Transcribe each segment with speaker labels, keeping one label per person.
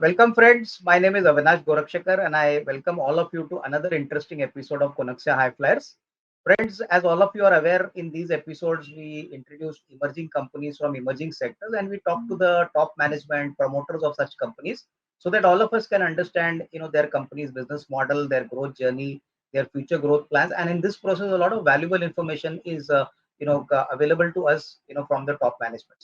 Speaker 1: Welcome, friends. My name is Avinash Gorakshakar, and I welcome all of you to another interesting episode of Konaksha High Flyers. Friends, as all of you are aware, in these episodes, we introduce emerging companies from emerging sectors and we talk to the top management promoters of such companies so that all of us can understand, their company's business model, their growth journey, their future growth plans. And in this process, a lot of valuable information is, available to us, from the top management.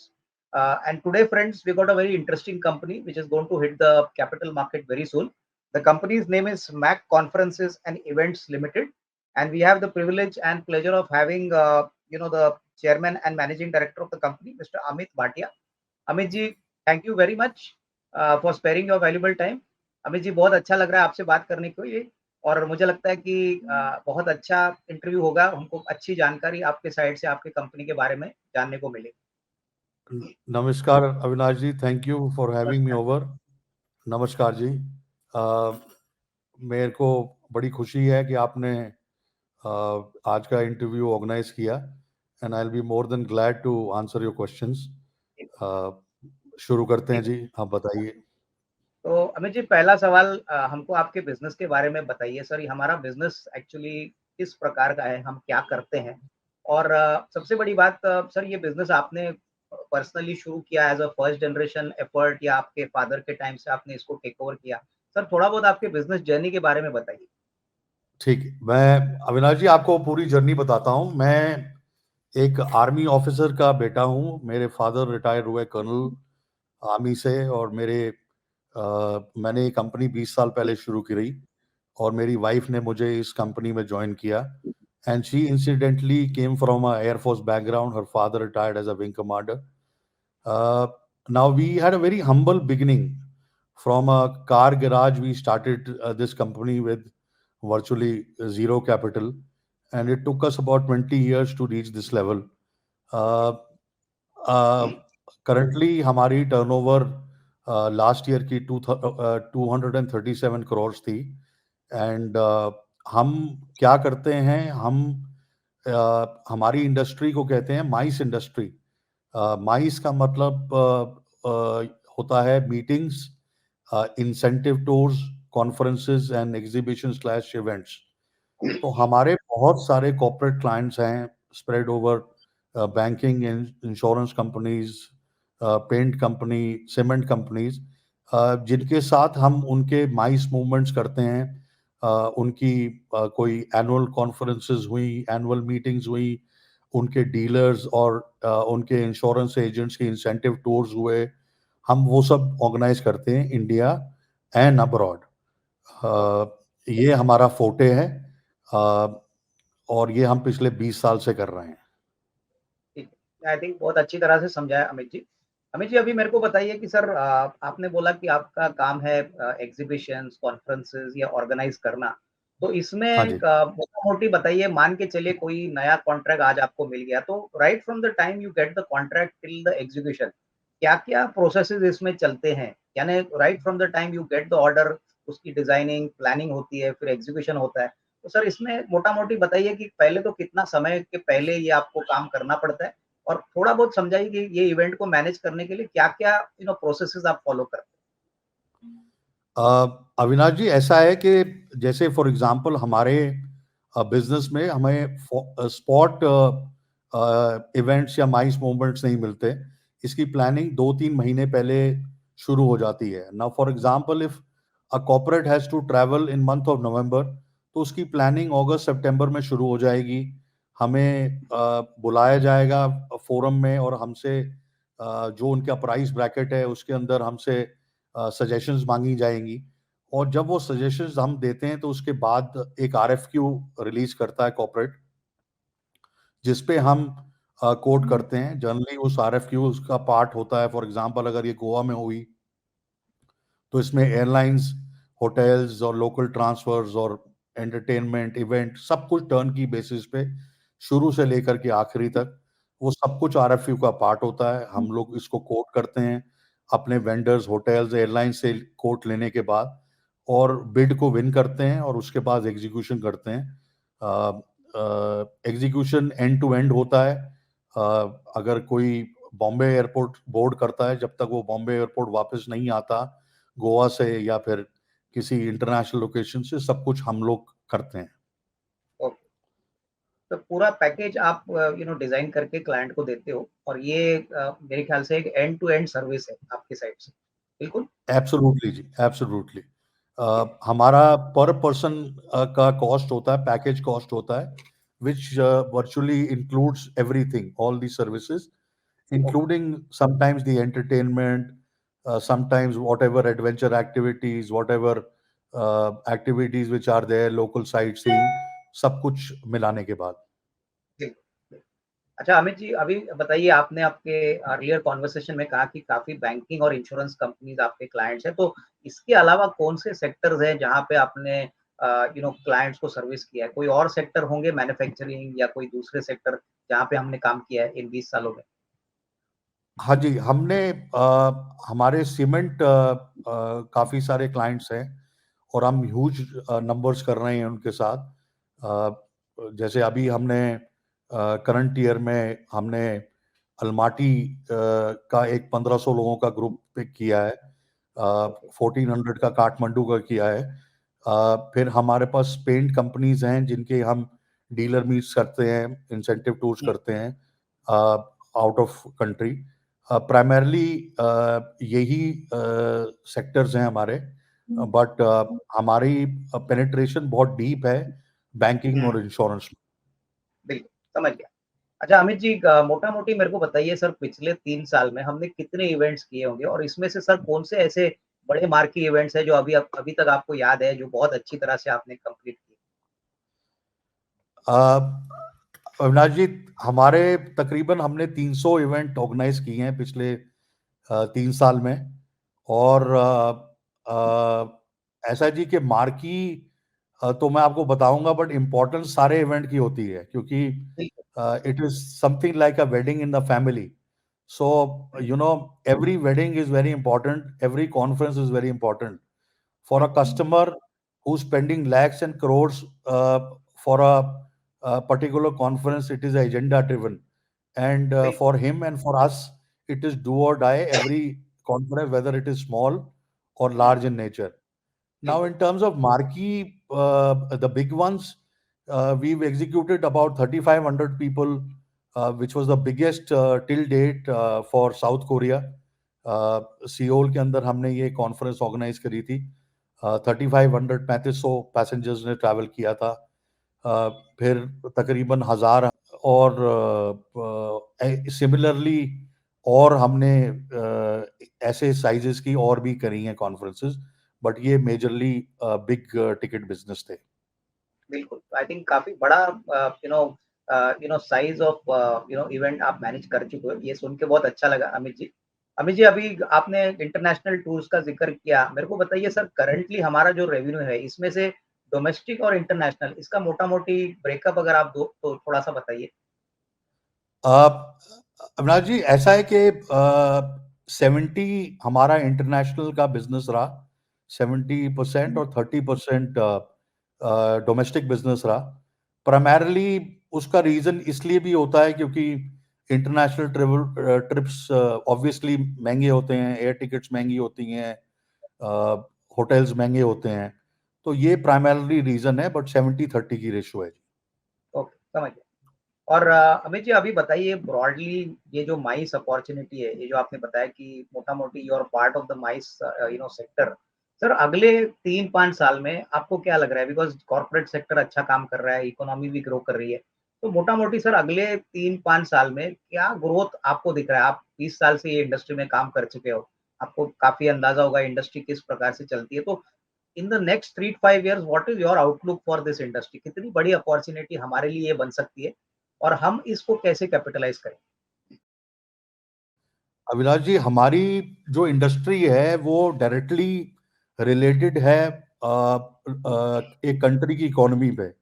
Speaker 1: And today, friends, we got a very interesting company which is going to hit the capital market very soon. The company's name is Mac Conferences and Events Limited, and we have the privilege and pleasure of having, the chairman and managing director of the company, Mr. Amit Bhatia. Amit ji, thank you very much for sparing your valuable time. Amit ji बहुत अच्छा लग रहा है आपसे बात करने को ये और मुझे लगता है कि बहुत अच्छा इंटरव्यू होगा हमको अच्छी जानकारी आपके साइड से आपके कंपनी के बारे में जानने को मिलेगी
Speaker 2: नमस्कार Avinash ji, thank you for having me over. नमस्कार जी। मेरे को बड़ी खुशी है कि आपने आज का इंटरव्यू ऑर्गेनाइज किया and I will be more than glad to answer your questions. शुरू करते हैं जी, आप बताइए।
Speaker 1: तो अमित जी पहला सवाल हमको आपके बिजनेस के बारे में बताइए सर। ये हमारा बिजनेस एक्चुअली किस प्रकार का है, हम क्या करते हैं और सबसे बड़ी बात सर, ये बिजनेस आपने पर्सनली शुरू किया as a first generation effort या आपके फादर के टाइम से आपने इसको टेक ओवर किया? सर थोड़ा बहुत आपके बिजनेस जर्नी के बारे में बताइए।
Speaker 2: ठीक है, मैं अविनाश जी आपको पूरी जर्नी बताता हूँ। मैं एक आर्मी ऑफिसर का बेटा हूँ। मेरे फादर रिटायर हुए कर्नल आर्मी से और मैंने ये कंपनी 20 साल पहले शुरू करी और मेरी वाइफ ने मुझे इस कंपनी में ज्वाइन किया and she incidentally came from a air force background. Her father retired as a wing commander. Now we had a very humble beginning from a car garage. We started this company with virtually zero capital and it took us about 20 years to reach this level. uh, Currently हमारी turnover last year की 237 करोड़ थी and हम क्या करते हैं, हमारी industry को कहते हैं माइस इंडस्ट्री। माइस का मतलब होता है meetings, incentive tours, conferences and exhibition slash events. तो हमारे बहुत सारे कॉर्पोरेट क्लाइंट्स हैं spread over banking, insurance companies, paint company, cement companies, जिनके साथ हम उनके माइस मूवमेंट्स करते हैं। उनकी कोई एनुअल कॉन्फ्रेंसेस हुई, एनुअल मीटिंग्स हुई, उनके डीलर्स और उनके इंश्योरेंस एजेंट्स के इंसेंटिव टूर्स हुए, हम वो सब ऑर्गेनाइज करते हैं इंडिया एंड अब्रॉड। ये हमारा फोटे है और ये हम पिछले 20 साल से कर रहे हैं।
Speaker 1: ठीक है, आई थिंक बहुत अच्छी तरह से समझाया अमित जी। अमित जी अभी मेरे को बताइए कि सर आपने बोला कि आपका काम है एग्जीबिशंस, कॉन्फ्रेंसेस या ऑर्गेनाइज करना। तो इसमें
Speaker 2: हाँ जी।
Speaker 1: मोटी बताइए, मान के चलिए कोई नया कॉन्ट्रैक्ट आज आपको मिल गया, तो right from the time you get the contract till the exhibition क्या क्या प्रोसेसेस इसमें चलते हैं? यानी right from the time you get the order, उसकी डिजाइनिंग प्लानिंग होती है, फिर एग्जीबिशन होता है। तो सर इसमें मोटा मोटी बताइए कि पहले तो कितना समय के पहले ये आपको काम करना पड़ता है और थोड़ा बहुत समझाइए कि ये इवेंट को मैनेज करने के लिए क्या क्या प्रोसेसेस आप फॉलो करते हैं।
Speaker 2: अविनाश जी ऐसा है कि जैसे फॉर एग्जांपल हमारे बिजनेस में हमें स्पॉट इवेंट्स या माइस मूवमेंट्स नहीं मिलते। इसकी प्लानिंग 2-3 महीने पहले शुरू हो जाती है। Now for example if a corporate has to travel in month of November, तो उसकी प्लानिंग अगस्त सितंबर में शुरू हो जाएगी। हमें बुलाया जाएगा फोरम में और हमसे जो उनका प्राइस ब्रैकेट है उसके अंदर हमसे सजेशंस मांगी जाएंगी और जब वो सजेशंस हम देते हैं तो उसके बाद एक आरएफक्यू रिलीज करता है कॉर्पोरेट, जिसपे हम कोड करते हैं। जनरली उस आरएफक्यू का पार्ट होता है, फॉर एग्जांपल अगर ये गोवा में हुई तो इसमें एयरलाइंस, होटल्स और लोकल ट्रांसफर्स और एंटरटेनमेंट इवेंट सब कुछ टर्न की बेसिस पे शुरू से लेकर के आखिरी तक वो सब कुछ आरएफक्यू का पार्ट होता है। हम लोग इसको कोट करते हैं अपने वेंडर्स, होटल्स, एयरलाइंस से कोट लेने के बाद और बिड को विन करते हैं और उसके बाद एग्जीक्यूशन करते हैं। एग्जीक्यूशन एंड टू एंड होता है। अगर कोई बॉम्बे एयरपोर्ट बोर्ड करता है, जब तक वो बॉम्बे एयरपोर्ट वापस नहीं आता गोवा से या फिर किसी इंटरनेशनल लोकेशन से, सब कुछ हम लोग करते हैं।
Speaker 1: ओके, तो पूरा पैकेज आप डिजाइन करके क्लाइंट को देते हो और ये मेरे ख्याल से एक एंड टू एंड सर्विस है आपकी साइड से। बिल्कुल।
Speaker 2: एब्सोल्युटली जी, एब्सोल्युटली। हमारा पर पर्सन का कॉस्ट होता है, पैकेज कॉस्ट होता है, which virtually includes everything, all the services, including sometimes the entertainment, sometimes whatever adventure activities, whatever activities which are there, local sightseeing, सब कुछ मिलाने के बाद।
Speaker 1: जी, जी। अच्छा अमित जी, अभी बताइए, आपने आपके अर्लियर कॉन्वर्सेशन में कहा कि काफ़ी बैंकिंग और इंश्योरेंस कंपनीज़ आपके क्लाइंट्स हैं, तो इसके अलावा कौन से सेक्टर्स हैं जहाँ पे आपने क्लाइंट्स को सर्विस किया है? कोई और सेक्टर होंगे, मैन्युफैक्चरिंग या कोई दूसरे सेक्टर जहाँ पे हमने काम किया है इन 20 सालों में?
Speaker 2: हाँ जी, हमने हमारे सीमेंट काफ़ी सारे क्लाइंट्स हैं और हम ह्यूज नंबर्स कर रहे हैं उनके साथ। जैसे अभी हमने करंट ईयर में हमने अलमाटी का एक 1500 लोगों का ग्रुप पिक किया है, 1400 का काठमांडू का किया है। फिर हमारे पास पेंट कंपनीज हैं जिनके हम डीलर मीट्स करते हैं, इंसेंटिव टूर्स
Speaker 1: जी,
Speaker 2: करते हैं आउट ऑफ कंट्री। प्राइमरली यही सेक्टर्स हैं हमारे, बट हमारी पेनिट्रेशन बहुत डीप है बैंकिंग
Speaker 1: हुँ,
Speaker 2: और इंश्योरेंस में।
Speaker 1: बिल्कुल, समझ गया। अच्छा अमित जी, मोटा-मोटी मेरे को बताइए सर, पिछले 3 साल में हमने कितने इवेंट्स किए होंगे और इसमें से सर कौन से ऐसे बड़े मार्quee इवेंट्स हैं जो अभी तक आपको याद है, जो बहुत अच्छी तरह से आपने कंप्लीट किए?
Speaker 2: अविनाश जी, हमारे तकरीबन हमने 300 इवेंट ऑर्गेनाइज किए हैं पिछले 3 साल में। और ऐसा जी कि मार्की तो मैं आपको बताऊंगा, बट इम्पोर्टेंस सारे इवेंट की होती है, क्योंकि
Speaker 1: बिल्कुल।
Speaker 2: It is something like a wedding in the family. So
Speaker 1: hmm,
Speaker 2: you know, every wedding is very important, every conference is very important for a
Speaker 1: hmm,
Speaker 2: customer who's spending lakhs and crores for a particular conference. It is agenda driven, and
Speaker 1: बिल्कुल,
Speaker 2: for him and for us, it is do or die every conference, whether it is small or
Speaker 1: hmm,
Speaker 2: large in nature. Now,
Speaker 1: बिल्कुल,
Speaker 2: in terms of marquee, the big ones, we've executed about 3,500 people, which was the biggest till date for South Korea. Seoul के अंदर हमने ये conference organise करी थी। 3,500 3500 passengers ने travel किया था। फिर तकरीबन 1000 और सिमिलरली और हमने ऐसे साइजेस की और भी करी हैं कॉन्फ्रेंसेस, बट ये मेजरली बिग टिकट बिजनेस थे।
Speaker 1: बिल्कुल। आई थिंक काफ़ी बड़ा साइज़ ऑफ इवेंट आप मैनेज कर चुके हो। ये सुन के बहुत अच्छा लगा अमित जी। अमित जी, अभी आपने इंटरनेशनल टूर्स का ज़िक्र किया। मेरे को बताइए सर, करंटली हमारा जो रेवेन्यू है, इसमें से डोमेस्टिक और इंटरनेशनल, इसका मोटा-मोटी ब्रेकअप अगर आप दो तो थोड़ा-सा बताइए?
Speaker 2: अविनाश जी, ऐसा है कि 70 हमारा इंटरनेशनल का बिजनेस रहा, 70% और 30% डोमेस्टिक बिजनेस रहा। प्राइमरली उसका रीजन इसलिए भी होता है क्योंकि इंटरनेशनल ट्रिप्स ऑब्वियसली महंगे होते हैं, एयर टिकट्स महंगी होती हैं, होटल्स महंगे होते हैं, तो ये प्राइमरली रीजन है, बट 70-30 की रेशियो है।
Speaker 1: ओके, समझ गया। और अमित जी, अभी बताइए ब्रॉडली, ये जो माइस अपॉर्च्युनिटी है, ये जो आपने बताया कि मोटा-मोटी you are part of the MICE sector. Sir अगले 3-5 साल में आपको क्या लग रहा है? बिकॉज़ कॉर्पोरेट सेक्टर अच्छा काम कर रहा है, इकोनॉमी भी ग्रो कर रही है। तो मोटा-मोटी सर अगले 3-5 साल में क्या ग्रोथ आपको दिख रहा है? आप 20 साल से ये इंडस्ट्री में काम कर चुके हो। आपको काफ़ी अंदाज़ा होगा इंडस्ट्री किस प्रकार से चलती है। तो in the next 3 to 5 years what is your outlook for this industry? कितनी बड़ी अपॉर्च्युनिटी हमारे लिए ये बन सकती है और हम इसको कैसे कैपिटलाइज़ करें?
Speaker 2: अभिलाष जी, हमारी जो इंडस्ट्री है वो डायरेक्टली रिलेटेड है एक कंट्री की इकोनॉमी पे।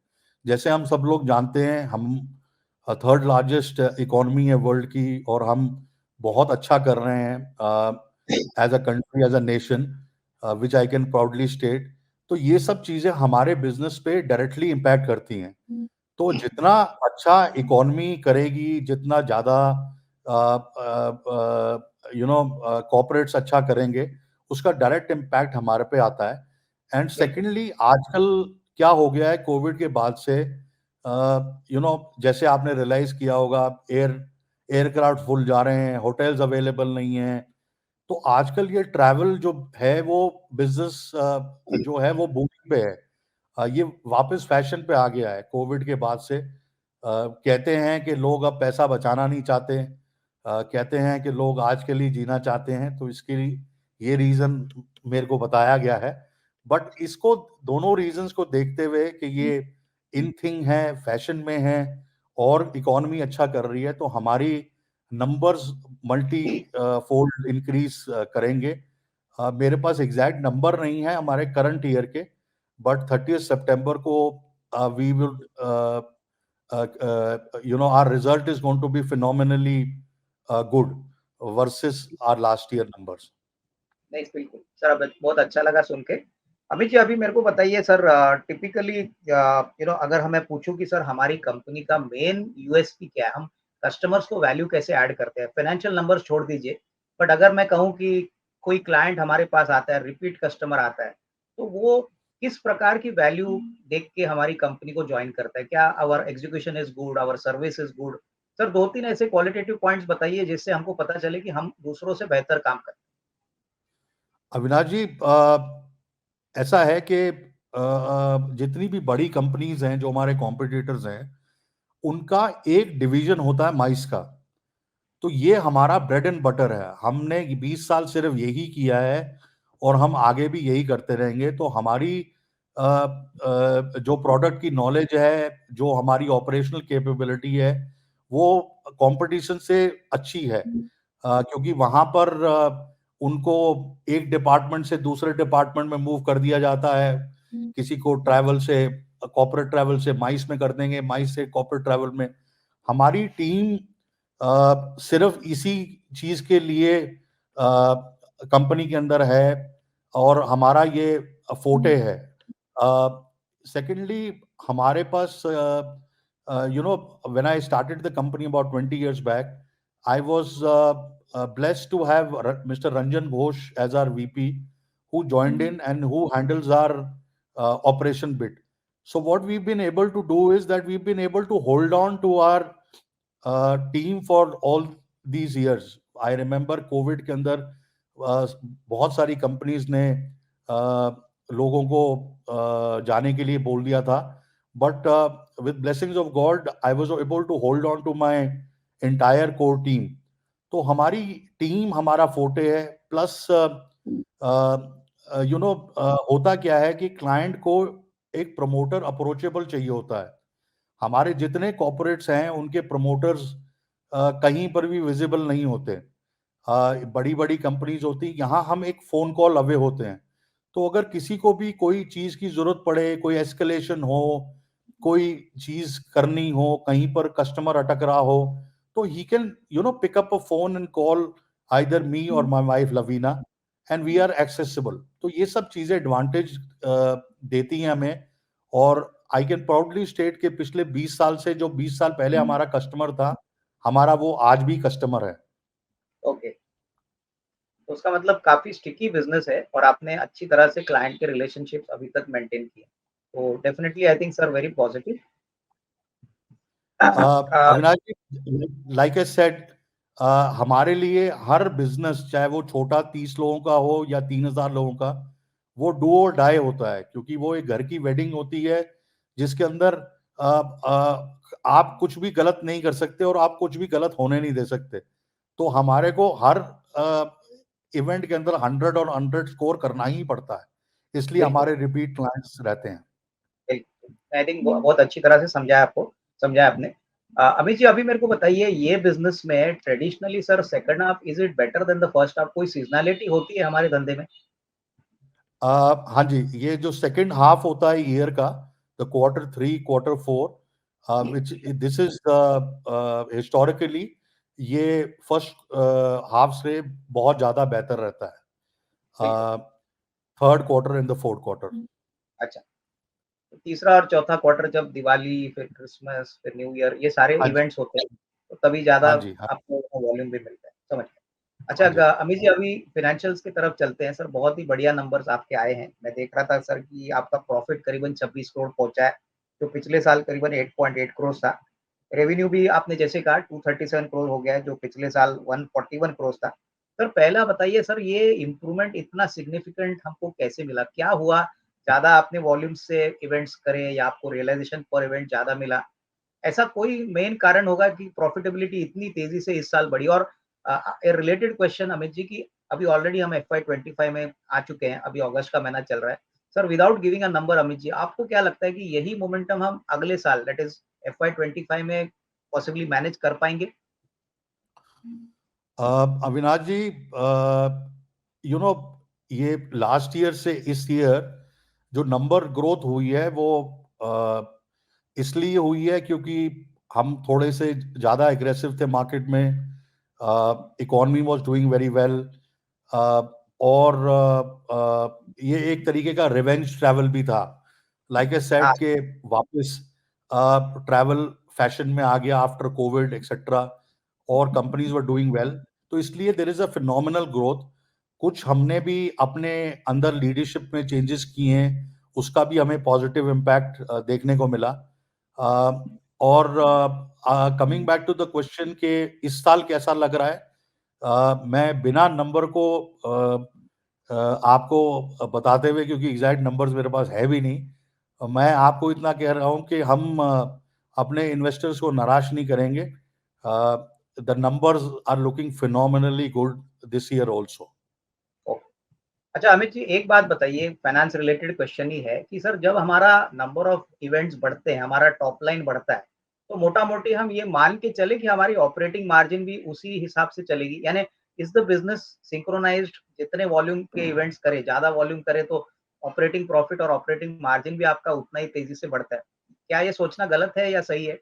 Speaker 2: जैसे हम सब लोग जानते हैं, हम थर्ड लार्जेस्ट इकोनॉमी है वर्ल्ड की, और हम बहुत अच्छा कर रहे हैं as a country, as a nation, which I can proudly state. तो ये सब चीजें हमारे बिजनेस पे डायरेक्टली इम्पैक्ट करती हैं। तो जितना अच्छा इकोनॉमी करेगी, जितना ज्यादा कॉर्पोरेट्स अच्छा करेंगे, उसका डायरेक्ट इम्पैक्ट हमारे पे आता है। एंड
Speaker 1: बिल्कुल
Speaker 2: सेकेंडली आजकल क्या हो गया है कोविड के बाद से, जैसे आपने रियलाइज किया होगा, एयरक्राफ्ट फुल जा रहे हैं, होटल्स अवेलेबल नहीं हैं, तो आजकल ये ट्रैवल जो है वो बिजनेस जो है वो बूमिंग पे है। ये वापस फैशन पे आ गया है कोविड के बाद से। कहते हैं कि लोग अब पैसा बचाना नहीं चाहते, कहते हैं कि लोग आज के लिए जीना चाहते हैं, तो इसके लिए ये रीजन मेरे को बताया गया है। बट इसको दोनों रीजंस को देखते हुए कि ये इन थिंग है, फैशन में है और इकोनॉमी अच्छा कर रही है, तो हमारी नंबर्स मल्टी फोल्ड इंक्रीज करेंगे। मेरे पास एग्जैक्ट नंबर नहीं है हमारे करंट ईयर के, बट 30 सितंबर को we will our result is going to be phenomenally good versus our last year numbers.
Speaker 1: नहीं, बिल्कुल सर, अब बहुत अच्छा लगा सुन के। अमित जी, अभी मेरे को बताइए सर, टिपिकली अगर हमें पूछूं कि सर हमारी कंपनी का मेन यूएसपी क्या है, हम कस्टमर्स को वैल्यू कैसे ऐड करते हैं, फाइनेंशियल नंबर्स छोड़ दीजिए, बट अगर मैं कहूँ कि कोई क्लाइंट हमारे पास आता है, रिपीट कस्टमर आता है, तो वो किस प्रकार की वैल्यू देख के हमारी कंपनी को ज्वाइन करता है? क्या our execution is good, our service is good? Sir 2-3 ऐसे क्वालिटेटिव पॉइंट्स बताइए जिससे हमको पता चले कि हम दूसरों से बेहतर काम करते
Speaker 2: अविनाश जी, ऐसा है कि जितनी भी बड़ी कंपनीज हैं जो हमारे कॉम्पिटिटर्स हैं, उनका एक डिवीजन होता है माइस का। तो ये हमारा ब्रेड एंड बटर है, हमने 20 साल सिर्फ यही किया है और हम आगे भी यही करते रहेंगे। तो हमारी जो प्रोडक्ट की नॉलेज है, जो हमारी ऑपरेशनल कैपेबिलिटी है, वो कंपटीशन से अच्छी है। क्योंकि वहां पर उनको एक डिपार्टमेंट से दूसरे डिपार्टमेंट में मूव कर दिया जाता है। किसी को ट्रैवल से, कॉर्पोरेट ट्रैवल से माइस में कर देंगे, माइस से कॉर्पोरेट ट्रैवल में। हमारी टीम सिर्फ इसी चीज के लिए कंपनी के अंदर है और हमारा ये फोटे है। सेकेंडली हमारे पास when I started the company about 20 years back, I was blessed to have Mr. Ranjan Ghosh as our VP, who joined in and who handles our operation bit. So what we've been able to do is that we've been able to hold on to our team for all these years. I remember COVID के अंदर बहुत सारी companies ने लोगों को जाने के लिए बोल दिया था, but with blessings of God, I was able to hold on to my entire core team. तो हमारी टीम हमारा फोटे है। प्लस होता क्या है कि क्लाइंट को एक प्रमोटर अप्रोचेबल चाहिए होता है। हमारे जितने कॉर्पोरेट्स हैं उनके प्रमोटर्स कहीं पर भी विजिबल नहीं होते। बड़ी बड़ी कंपनीज होती, यहाँ हम एक फोन कॉल अवे होते हैं। तो अगर किसी को भी कोई चीज की जरूरत पड़े, कोई एस्केलेशन हो, कोई चीज करनी हो, कहीं पर कस्टमर अटक रहा हो, तो he can pick up a phone and call either me or my wife Lavina, and we are accessible. तो ये सब चीजें एडवांटेज देती हैं हमें। और आई कैन प्राउडली स्टेट कि पिछले 20 साल से, जो 20 साल पहले हमारा कस्टमर था, हमारा वो आज भी कस्टमर है।
Speaker 1: हैं। ओके, तो उसका मतलब काफ़ी स्टिकी बिज़नेस है और आपने अच्छी तरह से क्लाइंट के रिलेशनशिप्स अभी तक मेंटेन किए। तो definitely I think sir very positive.
Speaker 2: Avinash ji, like I said, हमारे लिए हर बिजनेस, चाहे वो छोटा 30 लोगों का हो या 3000 लोगों का, वो डू और डाई होता है। क्योंकि वो एक घर की वेडिंग होती है जिसके अंदर आप कुछ भी गलत नहीं कर सकते और आप कुछ भी गलत होने नहीं दे सकते। तो हमारे को हर इवेंट के अंदर 100 और 100 स्कोर करना ही पड़ता है, इसलिए
Speaker 1: बिल्कुल,
Speaker 2: हमारे रिपीट क्लाइंट्स रहते हैं।
Speaker 1: बिल्कुल। आई थिंक बहुत अच्छी तरह से समझाया आपने। अमित जी, अभी मेरे को बताइए, ये बिज़नेस में traditionally sir second half is it better than the first half? कोई सीज़नैलिटी होती है हमारे धंधे में?
Speaker 2: हाँ जी, ये जो सेकंड हाफ होता है ईयर का, the quarter 3, quarter 4, which this is historically, ये फर्स्ट हाफ से बहुत ज्यादा बेहतर रहता
Speaker 1: बिल्कुल।
Speaker 2: है, third quarter and the fourth quarter.
Speaker 1: अच्छा, तो तीसरा और चौथा क्वार्टर जब दिवाली, फिर क्रिसमस, फिर न्यू ईयर, ये सारे
Speaker 2: हाँ जी,
Speaker 1: इवेंट्स होते हैं, तो तभी ज़्यादा
Speaker 2: हाँ जी, हाँ।
Speaker 1: आपको वॉल्यूम भी मिलता है। समझ गया। अच्छा
Speaker 2: हाँ जी।
Speaker 1: अमित जी, अभी फाइनेंशियल्स की तरफ चलते हैं सर। बहुत ही बढ़िया नंबर्स आपके आए हैं। मैं देख रहा था सर कि आपका प्रॉफिट करीबन 26 करोड़ पहुंचा है, जो पिछले साल करीबन 8.8 करोड़ था। रेवेन्यू भी आपने जैसे कहा 237 करोड़ हो गया है, जो पिछले साल 141 करोड़ था। सर पहला बताइए सर, ये इम्प्रूवमेंट इतना सिग्निफिकेंट हमको कैसे मिला? क्या हुआ? ज़्यादा आपने वॉल्यूम से इवेंट्स करे या आपको रियलाइजेशन पर इवेंट ज़्यादा मिला? ऐसा कोई मेन कारण होगा कि प्रॉफिटेबिलिटी इतनी तेज़ी से इस साल बढ़ी? और ए रिलेटेड क्वेश्चन अमित जी, कि अभी ऑलरेडी हम एफवाई 25 में आ चुके हैं, अभी अगस्त का महीना चल रहा है। Sir without giving a number Amit ji, आपको क्या लगता है कि यही मोमेंटम हम अगले साल दैट इज़ एफवाई 25 में पॉसिबली मैनेज कर पाएँगे?
Speaker 2: अविनाश जी, यू नो, ये लास्ट ईयर से इस ईयर जो नंबर ग्रोथ हुई है वो इसलिए हुई है क्योंकि हम थोड़े से ज़्यादा एग्रेसिव थे मार्केट में। Economy was doing very well, और ये एक तरीके का रिवेंज ट्रैवल भी था। लाइक ए
Speaker 1: हाँ,
Speaker 2: सेड के वापस ट्रैवल फैशन में आ गया आफ्टर कोविड एक्सेट्रा, और कंपनीज वर डूइंग वेल। तो इसलिए there is a phenomenal growth. कुछ हमने भी अपने अंदर लीडरशिप में चेंजेस किए हैं, उसका भी हमें पॉजिटिव इम्पैक्ट देखने को मिला। और coming back to the question के इस साल कैसा लग रहा है, मैं बिना नंबर को आपको बताते हुए, क्योंकि एग्जैक्ट नंबर्स मेरे पास है भी नहीं, मैं आपको इतना कह रहा हूं कि हम अपने इन्वेस्टर्स को निराश नहीं करेंगे। The numbers are looking phenomenally good this year also.
Speaker 1: Okay. अच्छा अमित जी, एक बात बताइए, फाइनेंस रिलेटेड क्वेश्चन ही है कि सर जब हमारा नंबर ऑफ इवेंट्स बढ़ते हैं, हमारा टॉप लाइन बढ़ता है, तो मोटा-मोटी हम ये मान के चले कि हमारी ऑपरेटिंग मार्जिन भी उसी हिसाब से चलेगी? यानी इज़ द बिज़नेस सिंक्रोनाइज़्ड? जितने वॉल्यूम के इवेंट्स करें, ज़्यादा वॉल्यूम करें तो ऑपरेटिंग प्रॉफिट और ऑपरेटिंग मार्जिन भी आपका उतना ही तेज़ी से बढ़ता है। क्या ये सोचना गलत है या सही है?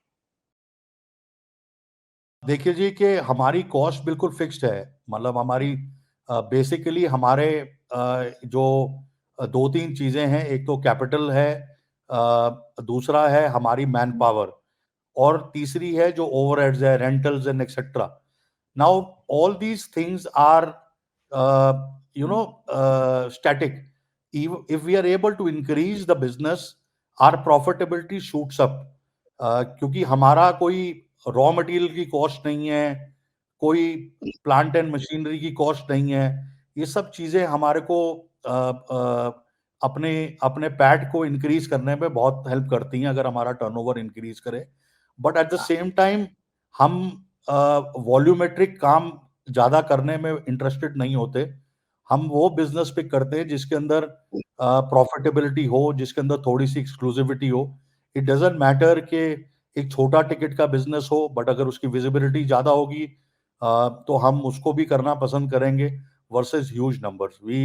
Speaker 2: देखिए जी कि हमारी कॉस्ट बिल्कुल फिक्स्ड है। मतलब हमारी बेसिकली हमारे जो 2-3 चीज़ें हैं, एक तो कैपिटल है, दूसरा है हमारी मैन पावर, और तीसरी है जो ओवरहेड्स है, rentals and etcetera. Now all these things are static. If we are able to increase the business, our profitability shoots up. क्योंकि हमारा कोई रॉ मटेरियल की कॉस्ट नहीं है, कोई प्लांट एंड मशीनरी की कॉस्ट नहीं है। ये सब चीजें हमारे को अपने अपने पैट को इंक्रीज करने में बहुत हेल्प करती हैं अगर हमारा टर्नओवर इंक्रीज करे। बट एट द
Speaker 1: हाँ,
Speaker 2: सेम टाइम हम वॉल्यूमेट्रिक काम ज्यादा करने में इंटरेस्टेड नहीं होते। हम वो बिजनेस पिक करते हैं जिसके अंदर प्रॉफिटेबिलिटी हो, जिसके अंदर थोड़ी सी एक्सक्लूसिविटी हो। इट डजेंट मैटर कि एक छोटा टिकट का बिजनेस हो, बट अगर उसकी विजिबिलिटी ज्यादा होगी तो हम उसको भी करना पसंद करेंगे versus huge numbers. We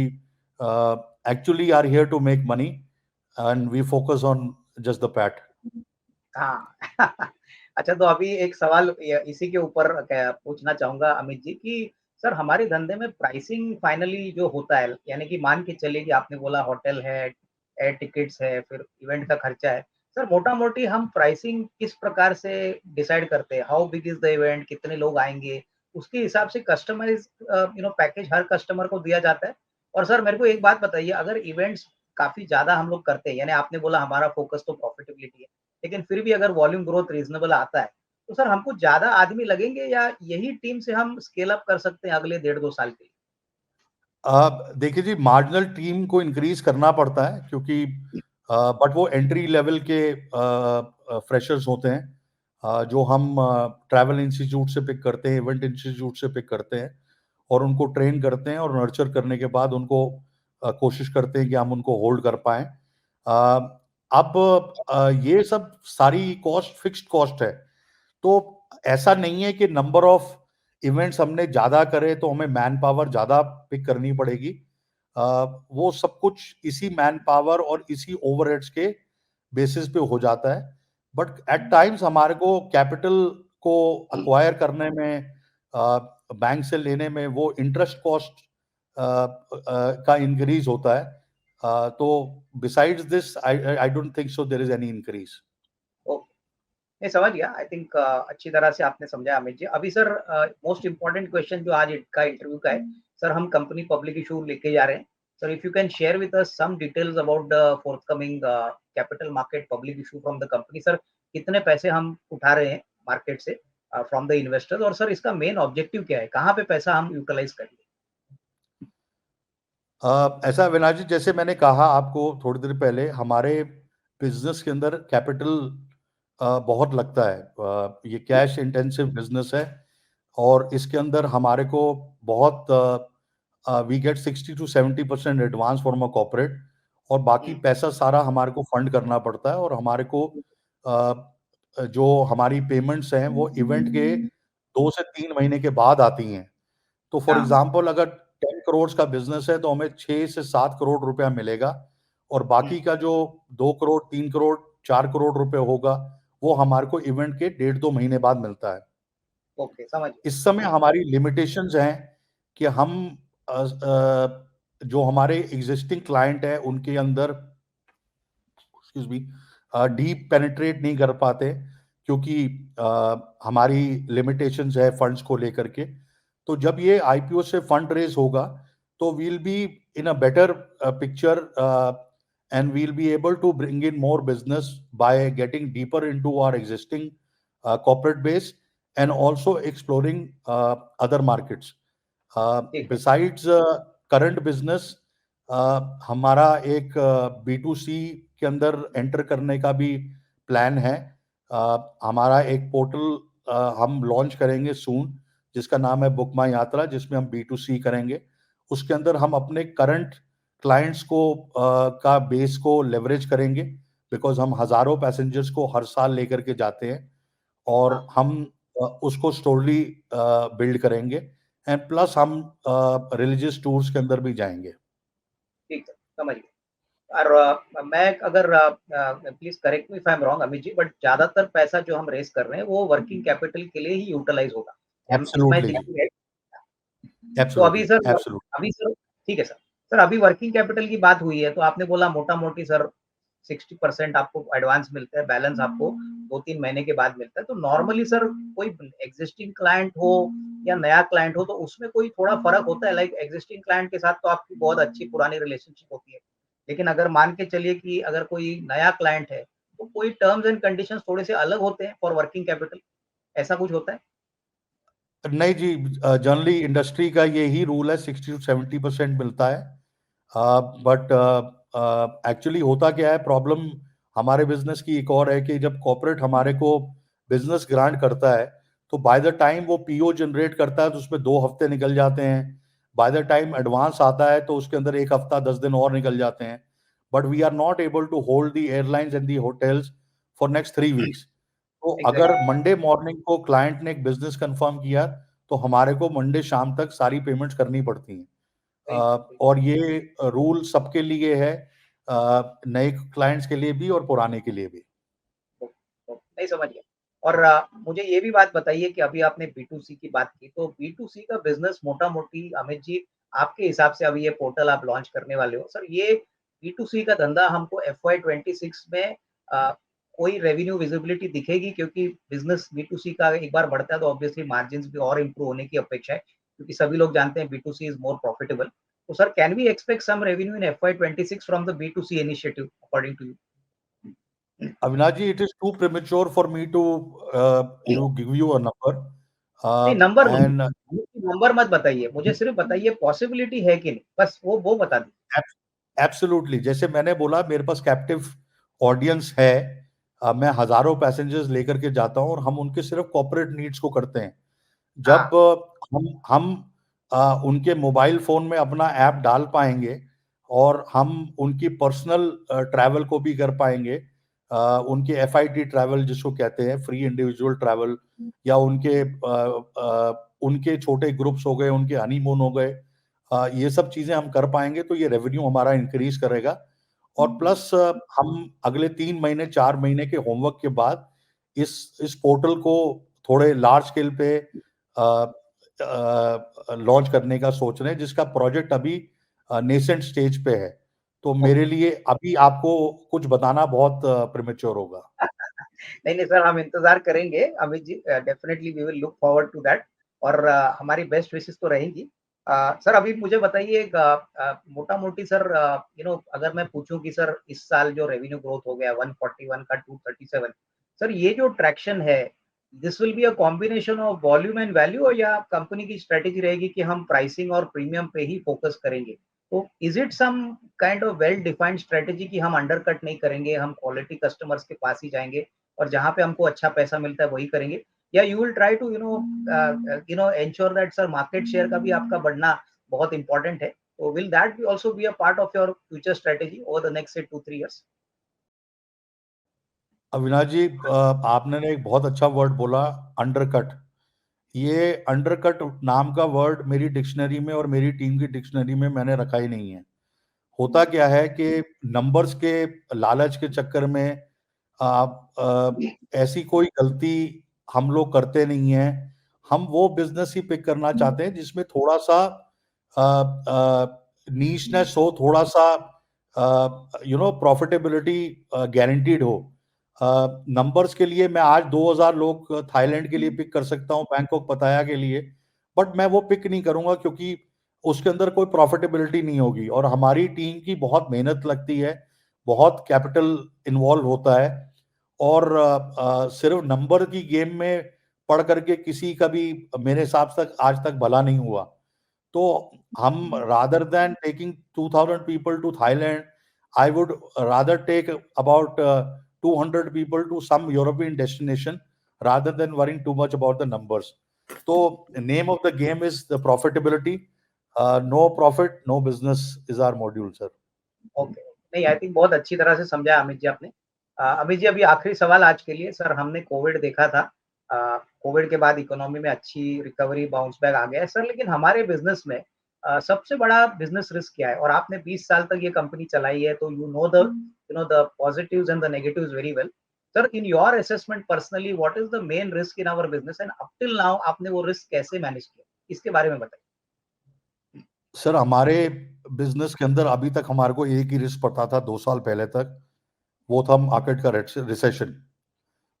Speaker 2: actually are here to make money and we focus on just the PAT.
Speaker 1: हाँ। अच्छा, तो अभी एक सवाल इसी के ऊपर पूछना चाहूँगा अमित जी, कि सर हमारे धंधे में प्राइसिंग फाइनली जो होता है, यानी कि मान के चलिए कि आपने बोला होटल है, एयर टिकट्स है, फिर इवेंट का खर्चा है। सर मोटा-मोटी हम प्राइसिंग किस प्रकार से डिसाइड करते हैं? How big is the event? कितने लोग आएँगे? उसके हिसाब से कस्टमाइज़ पैकेज हर कस्टमर को दिया जाता है। और सर मेरे को एक बात बताइए, अगर इवेंट्स काफ़ी ज़्यादा हम लोग करते हैं, यानी आपने बोला हमारा फोकस तो प्रॉफिटेबिलिटी है। लेकिन फिर भी अगर वॉल्यूम ग्रोथ रीज़नेबल आता है, तो सर हमको ज़्यादा आदमी लगेंगे या यही टीम से हम स्केल अप कर सकते हैं अगले डेढ़ 2 साल के लिए?
Speaker 2: देखिए जी, मार्जिनल टीम को इंक्रीज करना पड़ता है क्योंकि बट वो एंट्री लेवल के फ्रेशर्स होते हैं, जो हम ट्रैवल इंस्टीट्यूट से पिक करते हैं, इवेंट इंस्टीट्यूट से पिक करते हैं, और उनको ट्रेन करते हैं और नर्चर करने के बाद उनको कोशिश करते हैं कि हम उनको होल्ड कर पाएं। अब ये सब सारी कॉस्ट फिक्स्ड कॉस्ट है, तो ऐसा नहीं है कि नंबर ऑफ इवेंट्स हमने ज्यादा करे तो हमें मैन पावर ज्यादा पिक करनी पड़ेगी। अ, वो सब कुछ इसी मैन पावर और इसी ओवरहेड्स के बेसिस पे हो जाता है। बट एट टाइम्स हमारे को कैपिटल को अक्वायर करने में, बैंक से लेने में वो इंटरेस्ट कॉस्ट का इंक्रीज होता है। तो besides this I I don't think so there is any increase.
Speaker 1: Okay. नहीं समझ गया। आई थिंक अच्छी तरह से आपने समझाया अमित जी। अभी सर मोस्ट इम्पोर्टेंट क्वेश्चन जो आज का इंटरव्यू का है, सर हम कंपनी पब्लिक इशू लेके जा रहे हैं। Sir if you can share with us some details about the forthcoming capital market public issue from the company. Sir कितने पैसे हम उठा रहे हैं मार्केट से फ्रॉम द इन्वेस्टर्स, और सर इसका मेन ऑब्जेक्टिव क्या है, कहाँ पे पैसा हम यूटिलाइज करेंगे?
Speaker 2: ऐसा अविनाश जी, जैसे मैंने कहा आपको थोड़ी देर पहले, हमारे बिजनेस के अंदर कैपिटल बहुत लगता है। ये कैश इंटेंसिव बिजनेस है और इसके अंदर हमारे को बहुत we get 60 to 70% advance from a corporate, और बाकी पैसा सारा हमारे को फंड करना पड़ता है। और हमारे को जो हमारी पेमेंट्स हैं वो इवेंट के 2 से 3 महीने के बाद आती हैं। तो फॉर
Speaker 1: हाँ,
Speaker 2: एग्जाम्पल अगर 10 करोड़ का बिजनेस है तो हमें 6 से 7 करोड़ रुपया मिलेगा, और बाकी का जो 2 करोड़ 3 करोड़ 4 करोड़ रुपए होगा वो हमारे को इवेंट के 1.5 2 महीने बाद मिलता है।
Speaker 1: ओके समझ गया।
Speaker 2: इस समय हमारी लिमिटेशंस हैं कि हम जो हमारे एग्जिस्टिंग क्लाइंट है उनके अंदर, एक्सक्यूज मी, डीप पेनिट्रेट नहीं कर पाते, क्योंकि हमारी लिमिटेशंस है फंड्स को लेकर के। तो जब ये आईपीओ से फंड रेज होगा तो we'll be in a better picture, and we'll be able to bring in more business by getting deeper into our existing corporate base and also exploring other markets.
Speaker 1: ठीक है।
Speaker 2: Besides current business, हमारा एक B2C के अंदर enter करने का भी plan है। हमारा एक पोर्टल हम लॉन्च करेंगे सून, जिसका नाम है बुक माई यात्रा, जिसमें हम B2C करेंगे। उसके अंदर हम अपने करंट क्लाइंट्स को का बेस को लेवरेज करेंगे, बिकॉज हम हजारों पैसेंजर्स को हर साल लेकर के जाते हैं, और
Speaker 1: हाँ,
Speaker 2: हम उसको स्टोरली बिल्ड करेंगे, एंड प्लस हम रिलीजियस टूर्स के अंदर भी जाएंगे।
Speaker 1: ठीक है समझ गया। और मैं अगर please correct me if I am wrong Amit ji, but ज्यादातर पैसा जो हम रेस कर रहे हैं वो वर्किंग कैपिटल के लिए ही यूटिलाइज होगा। इज माय
Speaker 2: एब्सोल्युटली जी,
Speaker 1: थिंकिंग राइट? तो
Speaker 2: एब्सोल्युटली, एब्सोल्युटली।
Speaker 1: अभी सर ठीक है सर। सर अभी वर्किंग कैपिटल की बात हुई है तो आपने बोला मोटा मोटी सर 60% आपको एडवांस मिलता है, बैलेंस आपको 2-3 महीने के बाद मिलता है। तो नॉर्मली सर कोई एग्जिस्टिंग क्लाइंट हो या नया क्लाइंट हो तो उसमें कोई थोड़ा फर्क होता है? लाइक एग्जिस्टिंग क्लाइंट के साथ तो आपकी बहुत अच्छी पुरानी रिलेशनशिप होती है, लेकिन अगर मान के चलिए कि अगर कोई नया क्लाइंट है तो कोई टर्म्स एंड कंडीशंस थोड़े से अलग होते हैं फॉर वर्किंग कैपिटल, ऐसा कुछ होता है?
Speaker 2: नहीं जी, जनरली इंडस्ट्री का यही रूल है, 60 to 70% मिलता है। बट एक्चुअली होता क्या है, प्रॉब्लम हमारे बिजनेस की एक और है कि जब कॉर्पोरेट हमारे को बिजनेस ग्रांट करता है तो बाय द टाइम वो पीओ जनरेट करता है तो उसमें 2 हफ्ते निकल जाते हैं। बाय द टाइम एडवांस आता है तो उसके अंदर 1 हफ्ता 10 दिन और निकल जाते हैं। But we are not able to hold the airlines and the hotels for next 3 weeks. तो अगर
Speaker 1: एग्जैक्टली।
Speaker 2: मंडे मॉर्निंग को क्लाइंट ने एक बिजनेस कंफर्म किया तो हमारे को मंडे शाम तक सारी पेमेंट्स करनी पड़ती हैं। और ये रूल सबके लिए है, नए क्लाइंट्स के लिए भी और पुराने के लिए भी।
Speaker 1: नहीं समझ गया। और मुझे ये भी बात बताइए कि अभी आपने B2C की बात की, तो B2C का बिज़नेस मोटा-मोटी अमित जी आपके हिसाब से अभी ये पोर्टल आप लॉन्च करने वाले हो, सर ये B2C का धंधा हमको FY 26 में अ, कोई रेवेन्यू विजिबिलिटी दिखेगी? क्योंकि बिज़नेस B2C का एक बार बढ़ता है तो ऑब्वियसली मार्जिन्स भी और इम्प्रूव होने की अपेक्षा है, क्योंकि सभी लोग जानते हैं B2C इज़ मोर प्रॉफिटेबल। तो sir can we expect some revenue in FY 26 from the B2C initiative according to you?
Speaker 2: Avinash ji, it is too premature for me to give you a number,
Speaker 1: नहीं, नंबर नहीं,
Speaker 2: and
Speaker 1: number मत बताइए, मुझे सिर्फ़ बताइए possibility है कि नहीं? बस वो बता दीजिए।
Speaker 2: एब्सोल्युटली, जैसे मैंने बोला, मेरे पास कैप्टिव ऑडियंस है। मैं हजारों पैसेंजर्स लेकर के जाता हूं और हम उनके सिर्फ कॉर्पोरेट नीड्स को करते हैं।
Speaker 1: हाँ,
Speaker 2: जब हम उनके मोबाइल फोन में अपना ऐप डाल पाएंगे और हम उनकी पर्सनल ट्रैवल को भी कर पाएंगे, उनके एफआईटी ट्रैवल जिसको कहते हैं, फ्री इंडिविजुअल ट्रैवल, या उनके छोटे ग्रुप्स हो गए, उनके हनीमून हो गए, ये सब चीजें हम कर पाएंगे तो ये रेवेन्यू हमारा इंक्रीज करेगा। और प्लस हम अगले 3 महीने 4 महीने के होमवर्क के बाद इस पोर्टल को थोड़े लार्ज स्केल पे लॉन्च करने का सोच रहे हैं, जिसका प्रोजेक्ट अभी नेसेंट स्टेज पे है। तो मेरे
Speaker 1: ओके।
Speaker 2: लिए अभी आपको कुछ बताना बहुत प्रीमेच्योर होगा।
Speaker 1: नहीं नहीं सर, हम इंतजार करेंगे Amit ji, definitely we will look forward to that. और हमारी बेस्ट विशेस तो रहेंगी। सर अभी मुझे बताइए मोटा मोटी सर, अगर मैं पूछूं कि सर इस साल जो रेवेन्यू ग्रोथ हो गया 141 का 237, सर ये जो ट्रैक्शन है, this will be a combination of volume and value, या कंपनी की स्ट्रेटेजी रहेगी कि हम प्राइसिंग और प्रीमियम पे ही फोकस करेंगे? तो is it some kind of well defined strategy कि हम अंडरकट नहीं करेंगे, हम क्वालिटी कस्टमर्स के पास ही जाएंगे और जहां पे हमको अच्छा पैसा मिलता है वही करेंगे, या you will try to ensure that sir market share का भी आपका बढ़ना बहुत इंपॉर्टेंट है? तो will that be also be a part of your future strategy over the next say 2-3 years?
Speaker 2: Avinash जी, आपने एक बहुत अच्छा वर्ड बोला, अंडरकट। ये अंडरकट नाम का वर्ड मेरी डिक्शनरी में और मेरी टीम की डिक्शनरी में मैंने रखा ही नहीं है। होता क्या है कि नंबर्स के लालच के चक्कर में ऐसी कोई गलती हम लोग करते नहीं हैं। हम वो बिजनेस ही पिक करना चाहते हैं जिसमें थोड़ा सा नीशनेस हो, थोड़ा सा प्रॉफिटेबिलिटी गारंटीड हो। नंबर्स के लिए मैं आज 2000 लोग थाईलैंड के लिए पिक कर सकता हूँ, बैंकॉक पताया के लिए, बट मैं वो पिक नहीं करूंगा क्योंकि उसके अंदर कोई प्रॉफिटेबिलिटी नहीं होगी और हमारी टीम की बहुत मेहनत लगती है, बहुत कैपिटल इन्वॉल्व होता है और सिर्फ नंबर की गेम में पढ़ करके किसी का भी मेरे हिसाब से आज तक भला नहीं हुआ। तो हम rather than taking 2000 people to Thailand, I would rather take about 200 people to some European destination rather than worrying too much about the numbers. So name of the game is the profitability. No profit, no business is our module, sir.
Speaker 1: Okay, नहीं I think बहुत अच्छी तरह से समझाया अमित जी आपने। अमित जी अभी आखिरी सवाल आज के लिए, सर हमने कोविड देखा था, कोविड के बाद इकोनॉमी में अच्छी रिकवरी, बाउंस बैक आ गया है सर, लेकिन हमारे बिजनेस में सबसे बड़ा बिजनेस रिस्क क्या है? और आपने 20 साल तक ये कंपनी चलाई है, तो you know the positives and the negatives very well. Sir in your assessment personally what is the main risk in our business, and up till now आपने वो रिस्क कैसे मैनेज किया, इसके बारे में बताइए।
Speaker 2: सर हमारे बिजनेस के अंदर अभी तक हमारे को एक ही रिस्क पता था 2 साल पहले तक, वो था मार्केट का रिसेशन।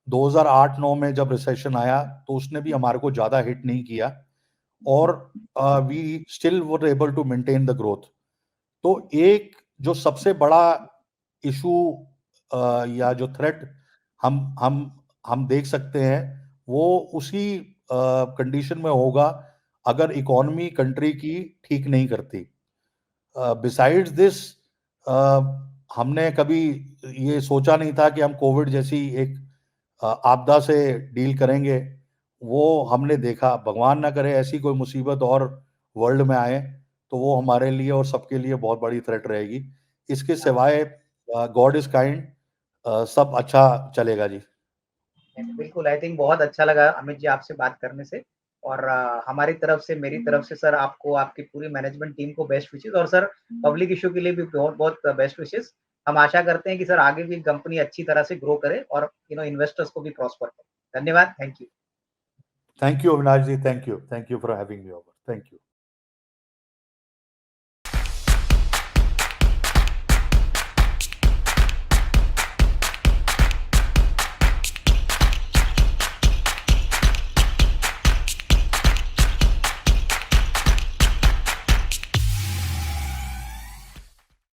Speaker 2: 2008-9 में जब रिसेशन आया तो उसने भी हमारे को ज्यादा हिट नहीं किया और we still were able to maintain the growth. तो एक जो सबसे बड़ा इशू या जो थ्रेट हम देख सकते हैं वो उसी कंडीशन में होगा अगर इकोनॉमी कंट्री की ठीक नहीं करती। बिसाइड्स दिस, हमने कभी ये सोचा नहीं था कि हम कोविड जैसी एक आपदा से डील करेंगे। वो हमने देखा, भगवान ना करे ऐसी कोई मुसीबत और वर्ल्ड में आए तो वो हमारे लिए और सबके लिए बहुत बड़ी थ्रेट रहेगी। इसके सिवाय गॉड इज काइंड, सब अच्छा चलेगा जी।
Speaker 1: बिल्कुल, आई थिंक बहुत अच्छा लगा अमित जी आपसे बात करने से। और हमारी तरफ से, मेरी तरफ से सर आपको, आपकी पूरी मैनेजमेंट टीम को बेस्ट विशेस, और सर पब्लिक इश्यू के लिए भी बहुत बहुत बेस्ट विशेस। हम आशा करते हैं कि सर आगे भी कंपनी अच्छी तरह से ग्रो करे और इन्वेस्टर्स को भी प्रॉस्पर करे। धन्यवाद, thank you.
Speaker 2: Thank you Avinash ji, thank you for having me over, thank you.